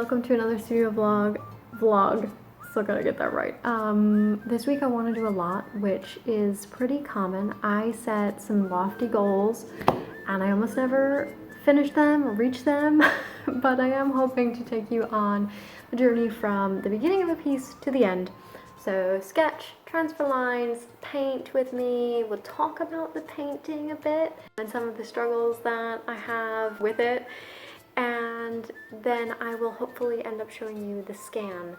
welcome to another studio vlog. Still gotta get that right. This week I want to do a lot, which is pretty common. I set some lofty goals and I almost never finish them or reach them, but I am hoping to take you on a journey from the beginning of a piece to the end. So sketch, transfer lines, paint with me. We'll talk about the painting a bit and some of the struggles that I have with it. And then I will hopefully end up showing you the scan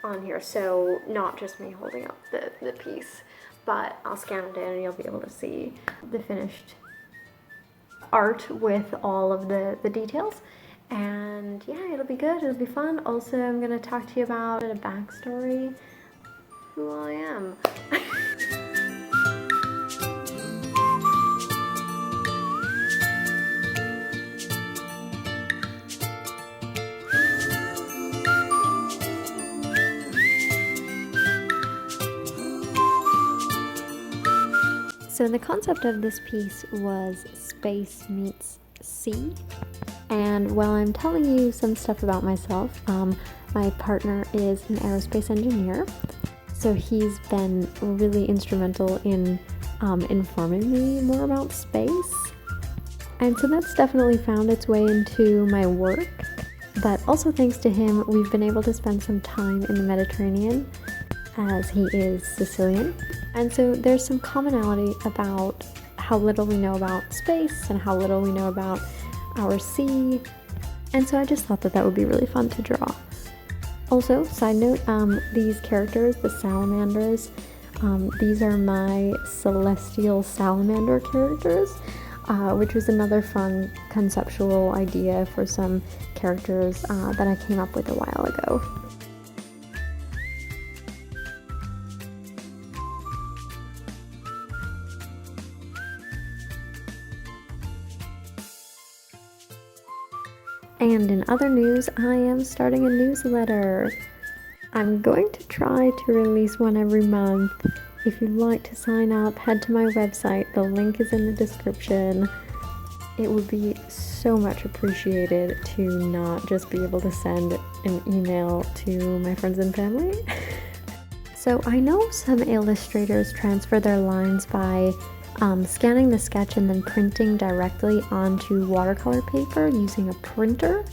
on here. So not just me holding up the piece, but I'll scan it in and you'll be able to see the finished art with all of the details. And yeah, it'll be good, it'll be fun. Also, I'm gonna talk to you about a backstory, who I am. So the concept of this piece was space meets sea. And while I'm telling you some stuff about myself, my partner is an aerospace engineer. So he's been really instrumental in informing me more about space. And so that's definitely found its way into my work. But also thanks to him, we've been able to spend some time in the Mediterranean, as he is Sicilian. And so there's some commonality about how little we know about space and how little we know about our sea. And so I just thought that would be really fun to draw. Also, side note, these characters, the salamanders, these are my celestial salamander characters, which was another fun conceptual idea for some characters that I came up with a while ago. And in other news, I am starting a newsletter. I'm going to try to release one every month. If you'd like to sign up, head to my website. The link is in the description. It would be so much appreciated to not just be able to send an email to my friends and family. So I know some illustrators transfer their lines by scanning the sketch and then printing directly onto watercolor paper using a printer.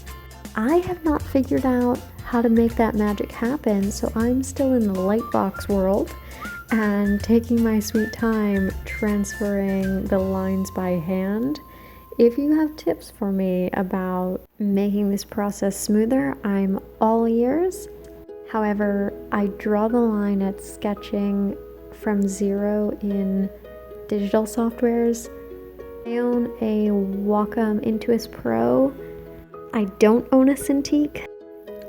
I have not figured out how to make that magic happen, so I'm still in the lightbox world and taking my sweet time transferring the lines by hand. If you have tips for me about making this process smoother, I'm all ears. However, I draw the line at sketching from zero in digital softwares. I own a Wacom Intuos Pro. I don't own a Cintiq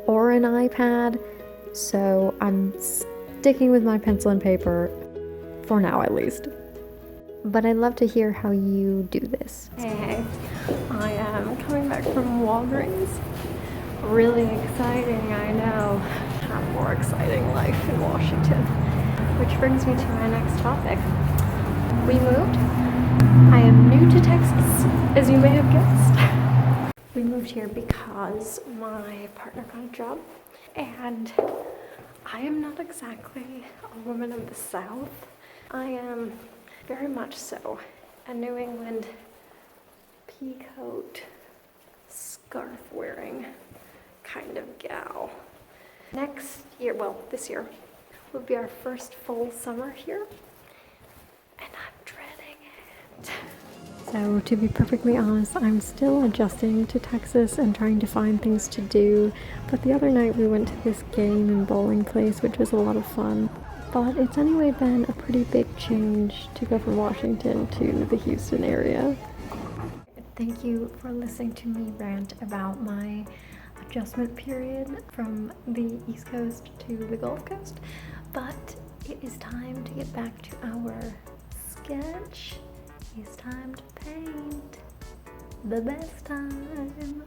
or an iPad, so I'm sticking with my pencil and paper for now at least. But I'd love to hear how you do this. Hey, I am coming back from Walgreens. Really exciting, I know. A more exciting life in Washington. Which brings me to my next topic. We moved. I am new to Texas, as you may have guessed. We moved here because my partner got a job, and I am not exactly a woman of the South. I am very much so a New England peacoat, scarf wearing kind of gal. Next year, well, this year, will be our first full summer here. And I'm dreading it. So to be perfectly honest, I'm still adjusting to Texas and trying to find things to do. But the other night we went to this game and bowling place, which was a lot of fun. But it's anyway been a pretty big change to go from Washington to the Houston area. Thank you for listening to me rant about my adjustment period from the East Coast to the Gulf Coast. But it is time to get back to our sketch. It's time to paint. The best time.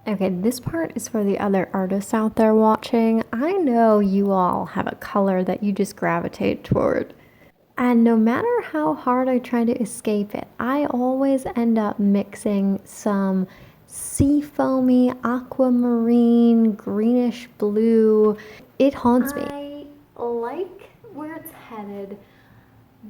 Okay, this part is for the other artists out there watching. I know you all have a color that you just gravitate toward. And no matter how hard I try to escape it, I always end up mixing some sea foamy, aquamarine, greenish blue. It haunts me. I like where it's headed,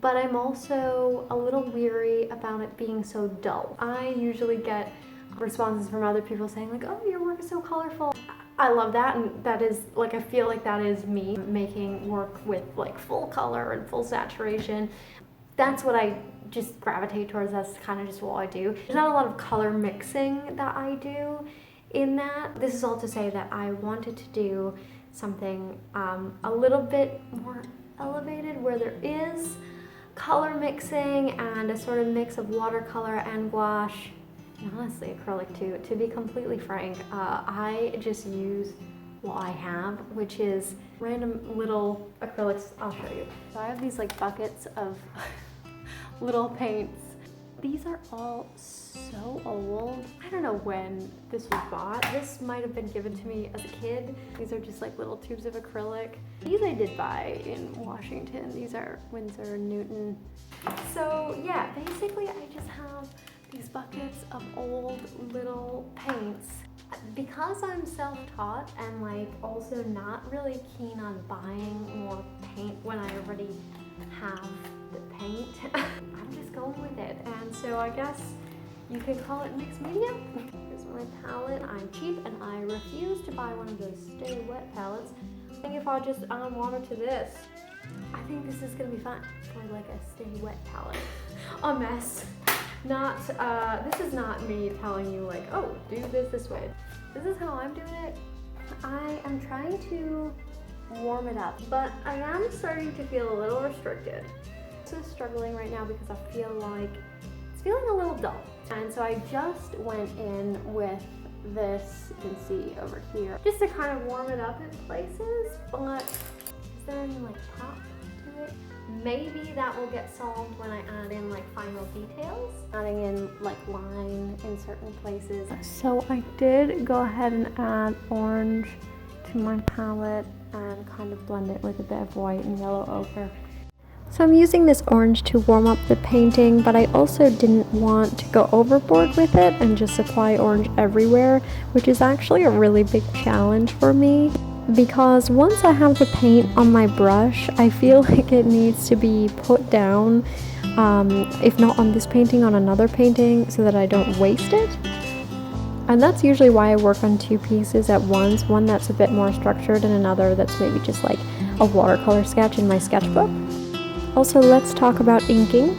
but I'm also a little weary about it being so dull. I usually get responses from other people saying like, oh, your work is so colorful. I love that, and that is like, I feel like that is me making work with like full color and full saturation. That's what I just gravitate towards. That's kind of just what I do. There's not a lot of color mixing that I do in that. This is all to say that I wanted to do something a little bit more elevated, where there is color mixing and a sort of mix of watercolor and gouache. And honestly, acrylic too. To be completely frank, I just use what I have, which is random little acrylics. I'll show you. So I have these like buckets of little paints. These are all so old. I don't know when this was bought. This might have been given to me as a kid. These are just like little tubes of acrylic. These I did buy in Washington. These are Winsor and Newton. So yeah, basically I just have these buckets of old little paints. Because I'm self-taught and like also not really keen on buying more paint when I already have the paint, I'm just going with it. And so I guess you could call it mixed media. Here's my palette. I'm cheap and I refuse to buy one of those stay wet palettes. I think if I just add water to this, I think this is gonna be fun for like a stay wet palette. A mess. Not, this is not me telling you like, oh, do this way. This is how I'm doing it. I am trying to warm it up, but I am starting to feel a little restricted. I'm also struggling right now because I feel like it's feeling a little dull. And so I just went in with this, you can see over here, just to kind of warm it up in places, but is there any like pop to it? Maybe that will get solved when I add in like final details, adding in like line in certain places. So I did go ahead and add orange to my palette and kind of blend it with a bit of white and yellow ochre. So I'm using this orange to warm up the painting, but I also didn't want to go overboard with it and just apply orange everywhere, which is actually a really big challenge for me. Because once I have the paint on my brush, I feel like it needs to be put down, if not on this painting, on another painting, so that I don't waste it. And that's usually why I work on two pieces at once, one that's a bit more structured and another that's maybe just like a watercolor sketch in my sketchbook. Also, let's talk about inking.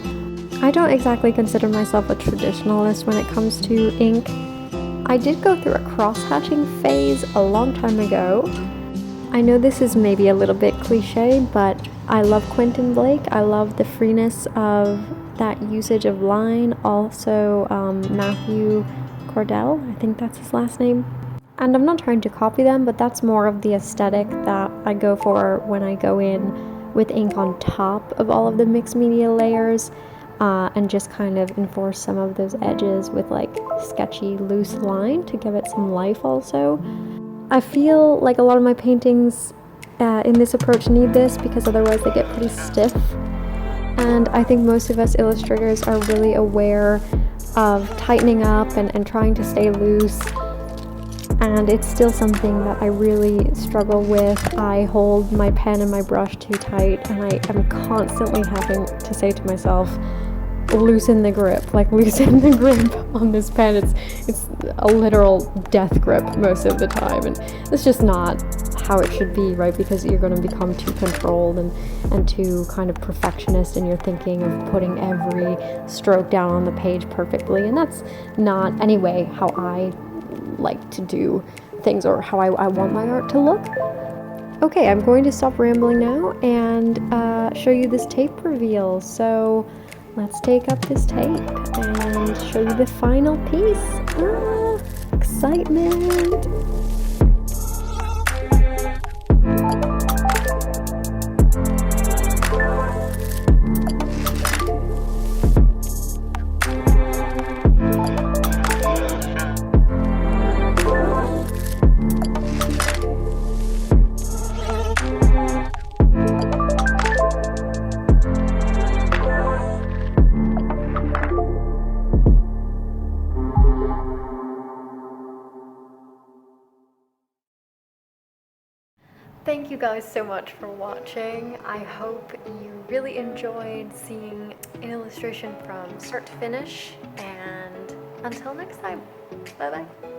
I don't exactly consider myself a traditionalist when it comes to ink. I did go through a cross-hatching phase a long time ago. I know this is maybe a little bit cliche, but I love Quentin Blake. I love the freeness of that usage of line. Also, Matthew Cordell, I think that's his last name. And I'm not trying to copy them, but that's more of the aesthetic that I go for when I go in with ink on top of all of the mixed media layers, and just kind of enforce some of those edges with like sketchy loose line to give it some life also. I feel like a lot of my paintings in this approach need this, because otherwise they get pretty stiff. And I think most of us illustrators are really aware of tightening up and trying to stay loose. And it's still something that I really struggle with. I hold my pen and my brush too tight, and I am constantly having to say to myself, loosen the grip, like loosen the grip on this pen. It's a literal death grip most of the time, and it's just not how it should be, right? Because you're going to become too controlled and too kind of perfectionist in your thinking of putting every stroke down on the page perfectly, and that's not anyway how I like to do things, or how I want my art to look. Okay, I'm going to stop rambling now and show you this tape reveal. So let's take up this tape and show you the final piece. Excitement! thank you guys so much for watching. I hope you really enjoyed seeing an illustration from start to finish, and until next time, bye bye.